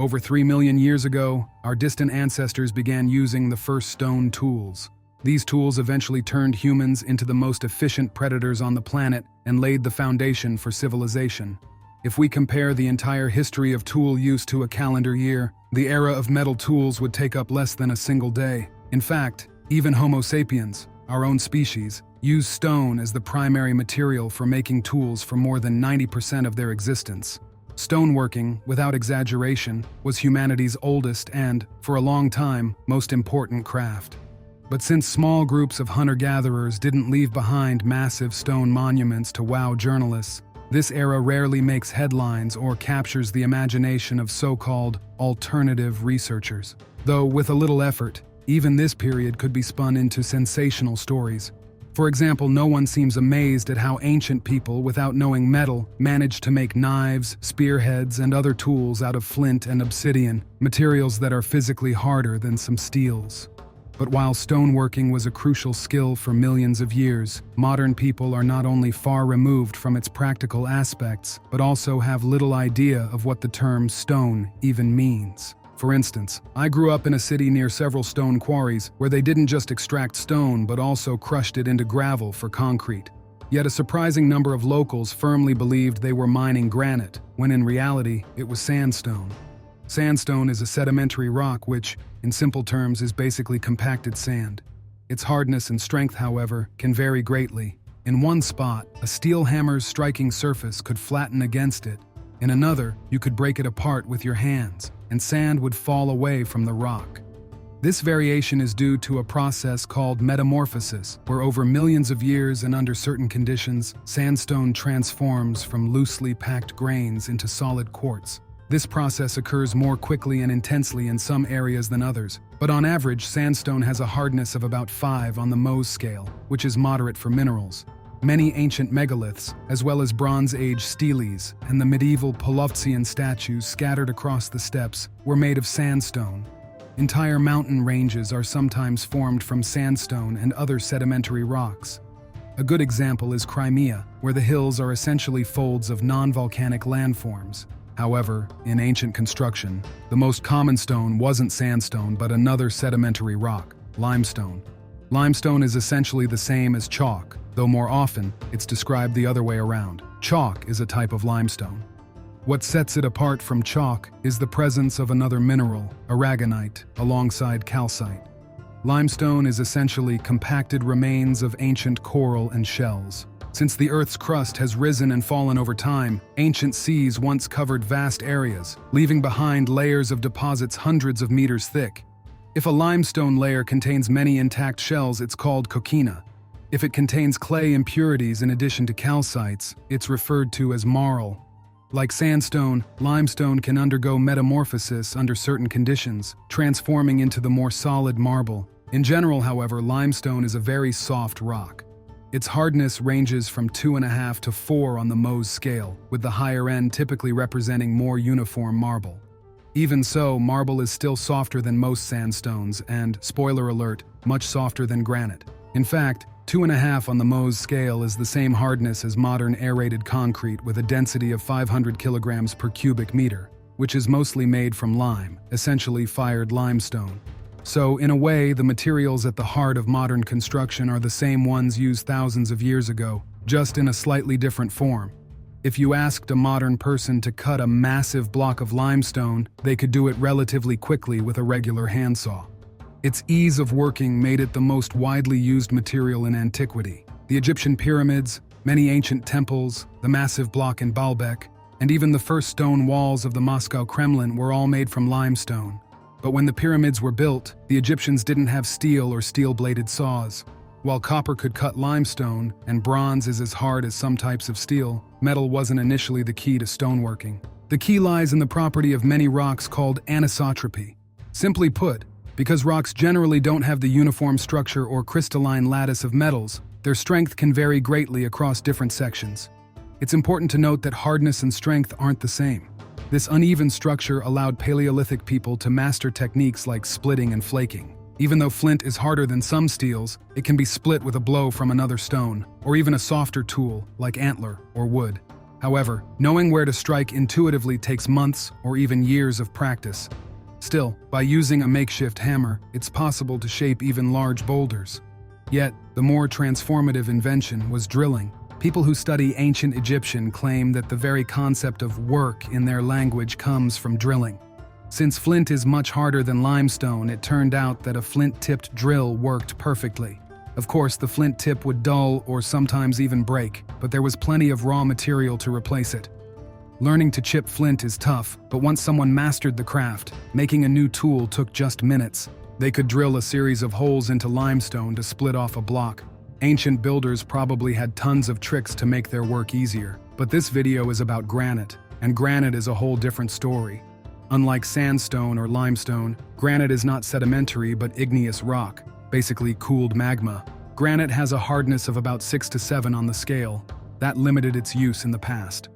Over 3 million years ago, our distant ancestors began using the first stone tools. These tools eventually turned humans into the most efficient predators on the planet and laid the foundation for civilization. If we compare the entire history of tool use to a calendar year, the era of metal tools would take up less than a single day. In fact, even Homo sapiens, our own species, used stone as the primary material for making tools for more than 90% of their existence. Stoneworking, without exaggeration, was humanity's oldest and, for a long time, most important craft. But since small groups of hunter-gatherers didn't leave behind massive stone monuments to wow journalists, this era rarely makes headlines or captures the imagination of so-called alternative researchers. Though, with a little effort, even this period could be spun into sensational stories. For example, no one seems amazed at how ancient people, without knowing metal, managed to make knives, spearheads, and other tools out of flint and obsidian, materials that are physically harder than some steels. But while stoneworking was a crucial skill for millions of years, modern people are not only far removed from its practical aspects, but also have little idea of what the term stone even means. For instance, I grew up in a city near several stone quarries where they didn't just extract stone but also crushed it into gravel for concrete. Yet a surprising number of locals firmly believed they were mining granite, when in reality it was sandstone. Sandstone is a sedimentary rock which, in simple terms, is basically compacted sand. Its hardness and strength, however, can vary greatly. In one spot, a steel hammer's striking surface could flatten against it. In another, you could break it apart with your hands, and sand would fall away from the rock. This variation is due to a process called metamorphosis, where over millions of years and under certain conditions, sandstone transforms from loosely packed grains into solid quartz. This process occurs more quickly and intensely in some areas than others, but on average, sandstone has a hardness of about 5 on the Mohs scale, which is moderate for minerals. Many ancient megaliths, as well as Bronze Age steles and the medieval Polovtsian statues scattered across the steppes, were made of sandstone. Entire mountain ranges are sometimes formed from sandstone and other sedimentary rocks. A good example is Crimea, where the hills are essentially folds of non-volcanic landforms. However, in ancient construction, the most common stone wasn't sandstone but another sedimentary rock, limestone. Limestone is essentially the same as chalk, though more often it's described the other way around. Chalk is a type of limestone. What sets it apart from chalk is the presence of another mineral, aragonite, alongside calcite. Limestone is essentially compacted remains of ancient coral and shells. Since the Earth's crust has risen and fallen over time, ancient seas once covered vast areas, leaving behind layers of deposits hundreds of meters thick. If a limestone layer contains many intact shells, it's called coquina. If it contains clay impurities in addition to calcites, it's referred to as marl. Like sandstone, limestone can undergo metamorphosis under certain conditions, transforming into the more solid marble. In general, however, limestone is a very soft rock. Its hardness ranges from 2.5 to 4 on the Mohs scale, with the higher end typically representing more uniform marble. Even so, marble is still softer than most sandstones and, spoiler alert, much softer than granite. In fact, 2.5 on the Mohs scale is the same hardness as modern aerated concrete with a density of 500 kilograms per cubic meter, which is mostly made from lime, essentially fired limestone. So, in a way, the materials at the heart of modern construction are the same ones used thousands of years ago, just in a slightly different form. If you asked a modern person to cut a massive block of limestone, they could do it relatively quickly with a regular handsaw. Its ease of working made it the most widely used material in antiquity. The Egyptian pyramids, many ancient temples, the massive block in Baalbek, and even the first stone walls of the Moscow Kremlin were all made from limestone. But when the pyramids were built, the Egyptians didn't have steel or steel-bladed saws. While copper could cut limestone, and bronze is as hard as some types of steel, metal wasn't initially the key to stoneworking. The key lies in the property of many rocks called anisotropy. Simply put, because rocks generally don't have the uniform structure or crystalline lattice of metals, their strength can vary greatly across different sections. It's important to note that hardness and strength aren't the same. This uneven structure allowed Paleolithic people to master techniques like splitting and flaking. Even though flint is harder than some steels, it can be split with a blow from another stone, or even a softer tool like antler or wood. However, knowing where to strike intuitively takes months or even years of practice. Still, by using a makeshift hammer, it's possible to shape even large boulders. Yet, the more transformative invention was drilling. People who study ancient Egyptian claim that the very concept of work in their language comes from drilling. Since flint is much harder than limestone, it turned out that a flint-tipped drill worked perfectly. Of course, the flint tip would dull or sometimes even break, but there was plenty of raw material to replace it. Learning to chip flint is tough, but once someone mastered the craft, making a new tool took just minutes. They could drill a series of holes into limestone to split off a block. Ancient builders probably had tons of tricks to make their work easier, but this video is about granite, and granite is a whole different story. Unlike sandstone or limestone, granite is not sedimentary but igneous rock, basically cooled magma. Granite has a hardness of about 6 to 7 on the scale. That limited its use in the past.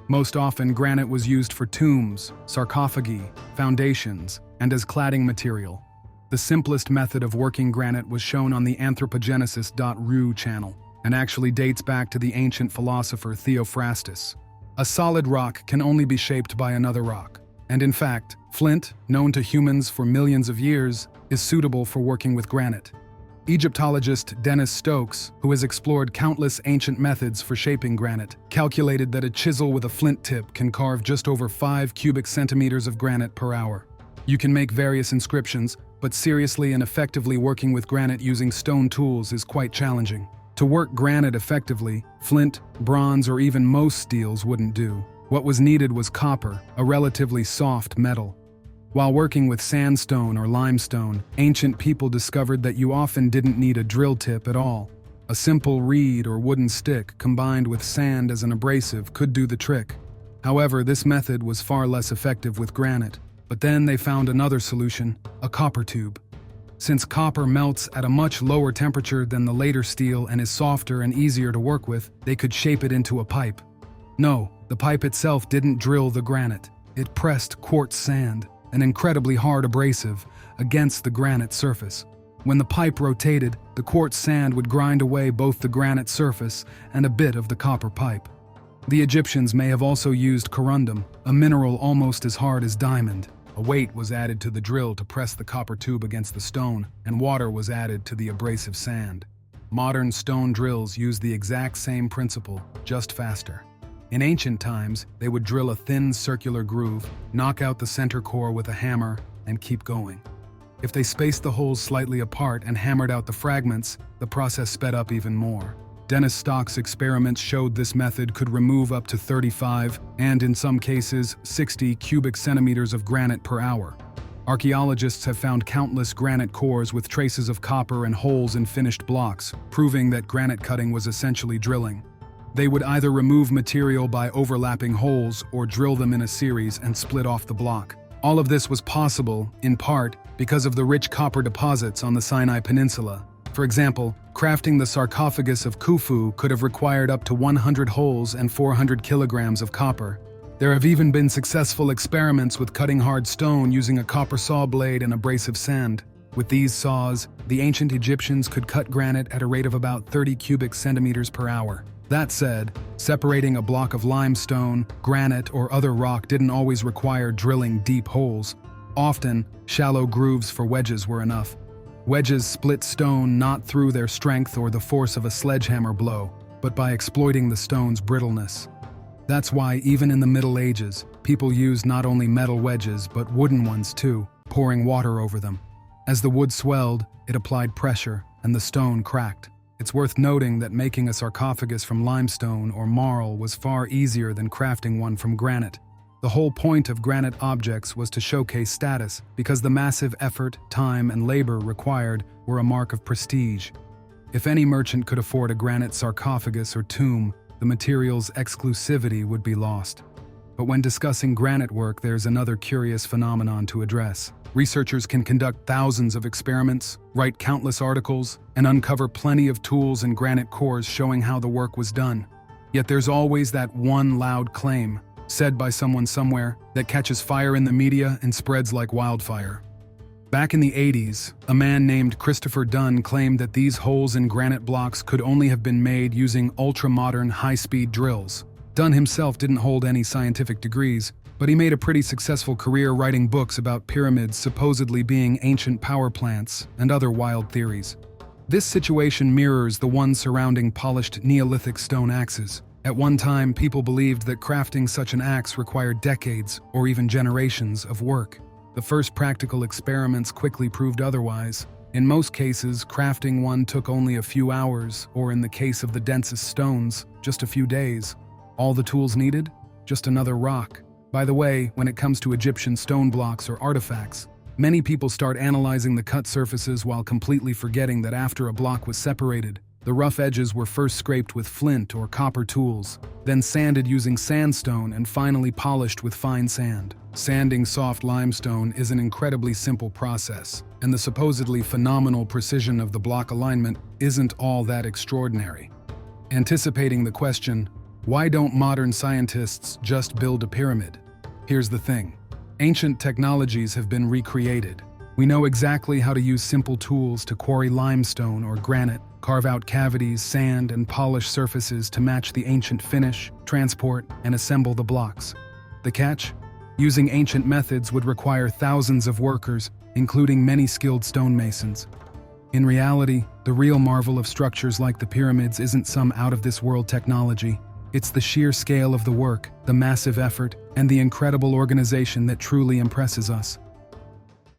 Most often, granite was used for tombs, sarcophagi, foundations, and as cladding material. The simplest method of working granite was shown on the anthropogenesis.ru channel, and actually dates back to the ancient philosopher Theophrastus. A solid rock can only be shaped by another rock. And in fact, flint, known to humans for millions of years, is suitable for working with granite. Egyptologist Dennis Stokes, who has explored countless ancient methods for shaping granite, calculated that a chisel with a flint tip can carve just over 5 cubic centimeters of granite per hour. You can make various inscriptions, but seriously and effectively working with granite using stone tools is quite challenging. To work granite effectively, flint, bronze, or even most steels wouldn't do. What was needed was copper, a relatively soft metal. While working with sandstone or limestone, ancient people discovered that you often didn't need a drill tip at all. A simple reed or wooden stick combined with sand as an abrasive could do the trick. However, this method was far less effective with granite. But then they found another solution, a copper tube. Since copper melts at a much lower temperature than the later steel and is softer and easier to work with, they could shape it into a pipe. No, the pipe itself didn't drill the granite. It pressed quartz sand, an incredibly hard abrasive, against the granite surface. When the pipe rotated, the quartz sand would grind away both the granite surface and a bit of the copper pipe. The Egyptians may have also used corundum, a mineral almost as hard as diamond. A weight was added to the drill to press the copper tube against the stone, and water was added to the abrasive sand. Modern stone drills use the exact same principle, just faster. In ancient times, they would drill a thin circular groove, knock out the center core with a hammer, and keep going. If they spaced the holes slightly apart and hammered out the fragments, the process sped up even more. Dennis Stock's experiments showed this method could remove up to 35, and in some cases, 60 cubic centimeters of granite per hour. Archaeologists have found countless granite cores with traces of copper and holes in finished blocks, proving that granite cutting was essentially drilling. They would either remove material by overlapping holes or drill them in a series and split off the block. All of this was possible, in part, because of the rich copper deposits on the Sinai Peninsula. For example, crafting the sarcophagus of Khufu could have required up to 100 holes and 400 kilograms of copper. There have even been successful experiments with cutting hard stone using a copper saw blade and abrasive sand. With these saws, the ancient Egyptians could cut granite at a rate of about 30 cubic centimeters per hour. That said, separating a block of limestone, granite, or other rock didn't always require drilling deep holes. Often, shallow grooves for wedges were enough. Wedges split stone not through their strength or the force of a sledgehammer blow, but by exploiting the stone's brittleness. That's why, even in the Middle Ages, people used not only metal wedges but wooden ones too, pouring water over them. As the wood swelled, it applied pressure, and the stone cracked. It's worth noting that making a sarcophagus from limestone or marl was far easier than crafting one from granite. The whole point of granite objects was to showcase status, because the massive effort, time, and labor required were a mark of prestige. If any merchant could afford a granite sarcophagus or tomb, the material's exclusivity would be lost. But when discussing granite work, there's another curious phenomenon to address. Researchers can conduct thousands of experiments, write countless articles, and uncover plenty of tools and granite cores showing how the work was done. Yet there's always that one loud claim, said by someone somewhere, that catches fire in the media and spreads like wildfire. Back in the 80s, a man named Christopher Dunn claimed that these holes in granite blocks could only have been made using ultra-modern high-speed drills. Dunn himself didn't hold any scientific degrees, but he made a pretty successful career writing books about pyramids supposedly being ancient power plants and other wild theories. This situation mirrors the one surrounding polished Neolithic stone axes. At one time, people believed that crafting such an axe required decades or even generations of work. The first practical experiments quickly proved otherwise. In most cases, crafting one took only a few hours, or in the case of the densest stones, just a few days. All the tools needed? Just another rock. By the way, when it comes to Egyptian stone blocks or artifacts, many people start analyzing the cut surfaces while completely forgetting that after a block was separated, the rough edges were first scraped with flint or copper tools, then sanded using sandstone, and finally polished with fine sand. Sanding soft limestone is an incredibly simple process, and the supposedly phenomenal precision of the block alignment isn't all that extraordinary. Anticipating the question, why don't modern scientists just build a pyramid? Here's the thing. Ancient technologies have been recreated. We know exactly how to use simple tools to quarry limestone or granite, carve out cavities, sand, and polish surfaces to match the ancient finish, transport, and assemble the blocks. The catch? Using ancient methods would require thousands of workers, including many skilled stonemasons. In reality, the real marvel of structures like the pyramids isn't some out-of-this-world technology. It's the sheer scale of the work, the massive effort, and the incredible organization that truly impresses us.